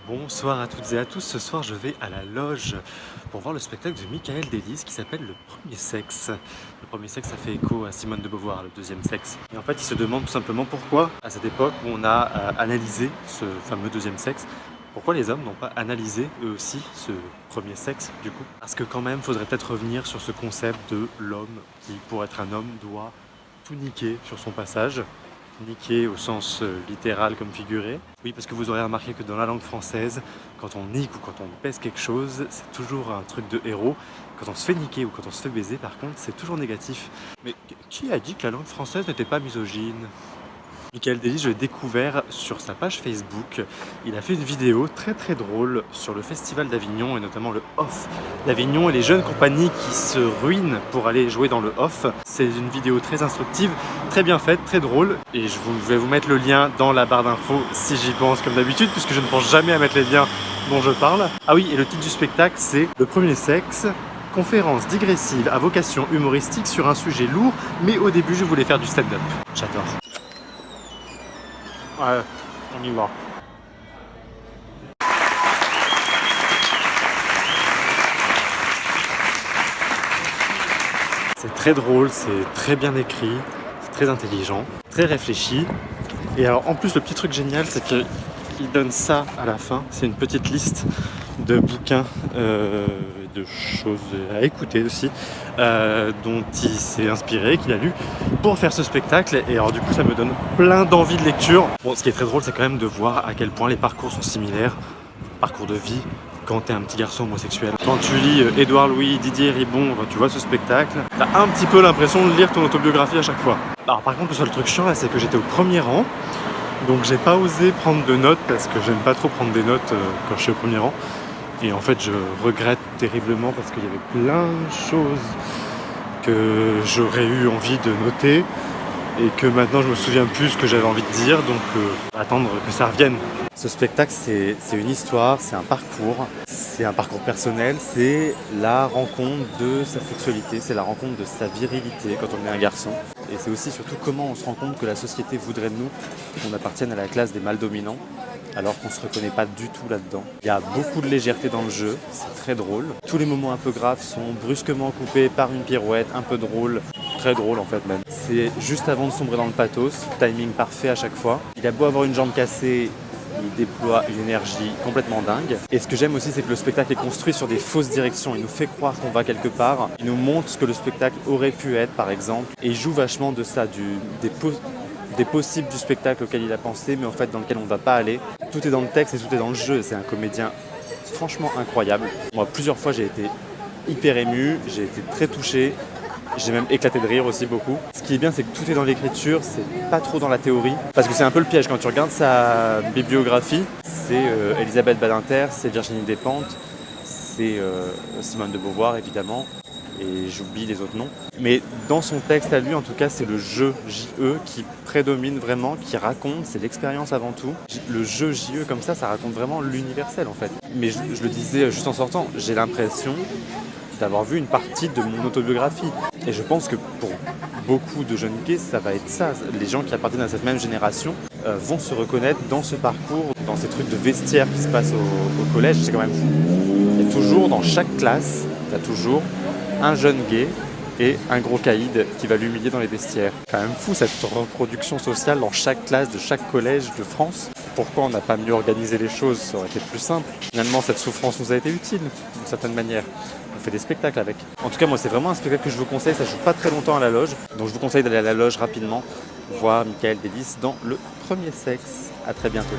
Bonsoir à toutes et à tous, ce soir je vais à la loge pour voir le spectacle de Michael Delis qui s'appelle Le Premier Sexe. Le Premier Sexe, ça fait écho à Simone de Beauvoir, le deuxième sexe. Et en fait il se demande tout simplement pourquoi, à cette époque où on a analysé ce fameux deuxième sexe, pourquoi les hommes n'ont pas analysé eux aussi ce premier sexe du coup. Parce que quand même, faudrait peut-être revenir sur ce concept de l'homme qui, pour être un homme, doit tout niquer sur son passage. Niquer au sens littéral comme figuré. Oui, parce que vous aurez remarqué que dans la langue française, quand on nique ou quand on pèse quelque chose, c'est toujours un truc de héros. Quand on se fait niquer ou quand on se fait baiser, par contre, c'est toujours négatif. Mais qui a dit que la langue française n'était pas misogyne ? Michael Delis, je l'ai découvert sur sa page Facebook. Il a fait une vidéo très drôle sur le festival d'Avignon et notamment le Off d'Avignon et les jeunes compagnies qui se ruinent pour aller jouer dans le Off. C'est une vidéo très instructive, très bien faite, très drôle et je vais vous mettre le lien dans la barre d'infos si j'y pense comme d'habitude puisque je ne pense jamais à mettre les liens dont je parle. Ah oui, et le titre du spectacle c'est Le Premier Sexe. Conférence digressive à vocation humoristique sur un sujet lourd, mais au début je voulais faire du stand-up. J'adore. Ouais, on y va. C'est très drôle, c'est très bien écrit, c'est très intelligent, très réfléchi. Et alors en plus le petit truc génial c'est qu'il donne ça à la fin, c'est une petite liste de bouquins, de choses à écouter aussi, dont il s'est inspiré, qu'il a lu pour faire ce spectacle. Et alors du coup ça me donne plein d'envie de lecture. Bon, ce qui est très drôle c'est quand même de voir à quel point les parcours sont similaires, parcours de vie, quand t'es un petit garçon homosexuel. Quand tu lis Édouard Louis, Didier Ribon, tu vois ce spectacle, t'as un petit peu l'impression de lire ton autobiographie à chaque fois. Alors par contre le seul truc chiant là c'est que j'étais au premier rang, donc j'ai pas osé prendre de notes parce que j'aime pas trop prendre des notes quand je suis au premier rang. Et en fait je regrette terriblement parce qu'il y avait plein de choses que j'aurais eu envie de noter et que maintenant je me souviens plus ce que j'avais envie de dire, donc attendre que ça revienne. Ce spectacle c'est une histoire, c'est un parcours personnel, c'est la rencontre de sa sexualité, c'est la rencontre de sa virilité quand on est un garçon. Et c'est aussi surtout comment on se rend compte que la société voudrait de nous qu'on appartienne à la classe des mâles dominants alors qu'on se reconnaît pas du tout là-dedans. Il y a beaucoup de légèreté dans le jeu, c'est très drôle. Tous les moments un peu graves sont brusquement coupés par une pirouette, un peu drôle, très drôle en fait même. C'est juste avant de sombrer dans le pathos, timing parfait à chaque fois. Il a beau avoir une jambe cassée, il déploie une énergie complètement dingue. Et ce que j'aime aussi, c'est que le spectacle est construit sur des fausses directions. Il nous fait croire qu'on va quelque part. Il nous montre ce que le spectacle aurait pu être, par exemple. Et il joue vachement de ça, des possibles du spectacle auquel il a pensé, mais en fait dans lequel on ne va pas aller. Tout est dans le texte et tout est dans le jeu. C'est un comédien franchement incroyable. Moi, plusieurs fois, j'ai été hyper ému, j'ai été très touché. J'ai même éclaté de rire aussi beaucoup. Ce qui est bien, c'est que tout est dans l'écriture, c'est pas trop dans la théorie. Parce que c'est un peu le piège quand tu regardes sa bibliographie. C'est Elisabeth Badinter, c'est Virginie Despentes, c'est Simone de Beauvoir évidemment. Et j'oublie les autres noms. Mais dans son texte à lui, en tout cas, c'est le jeu JE qui prédomine vraiment, qui raconte, c'est l'expérience avant tout. Le jeu JE comme ça raconte vraiment l'universel en fait. Mais je le disais juste en sortant, j'ai l'impression d'avoir vu une partie de mon autobiographie. Et je pense que pour beaucoup de jeunes gays, ça va être ça. Les gens qui appartiennent à cette même génération vont se reconnaître dans ce parcours, dans ces trucs de vestiaire qui se passent au collège. C'est quand même fou. Il y a toujours, dans chaque classe, il y a toujours un jeune gay et un gros caïd qui va l'humilier dans les vestiaires. Quand même fou cette reproduction sociale dans chaque classe de chaque collège de France. Pourquoi on n'a pas mieux organisé les choses? Ça aurait été plus simple. Finalement, cette souffrance nous a été utile, d'une certaine manière. On fait des spectacles avec. En tout cas, moi, c'est vraiment un spectacle que je vous conseille. Ça joue pas très longtemps à la loge. Donc, je vous conseille d'aller à la loge rapidement voir Michael Delis dans Le Premier Sexe. À très bientôt.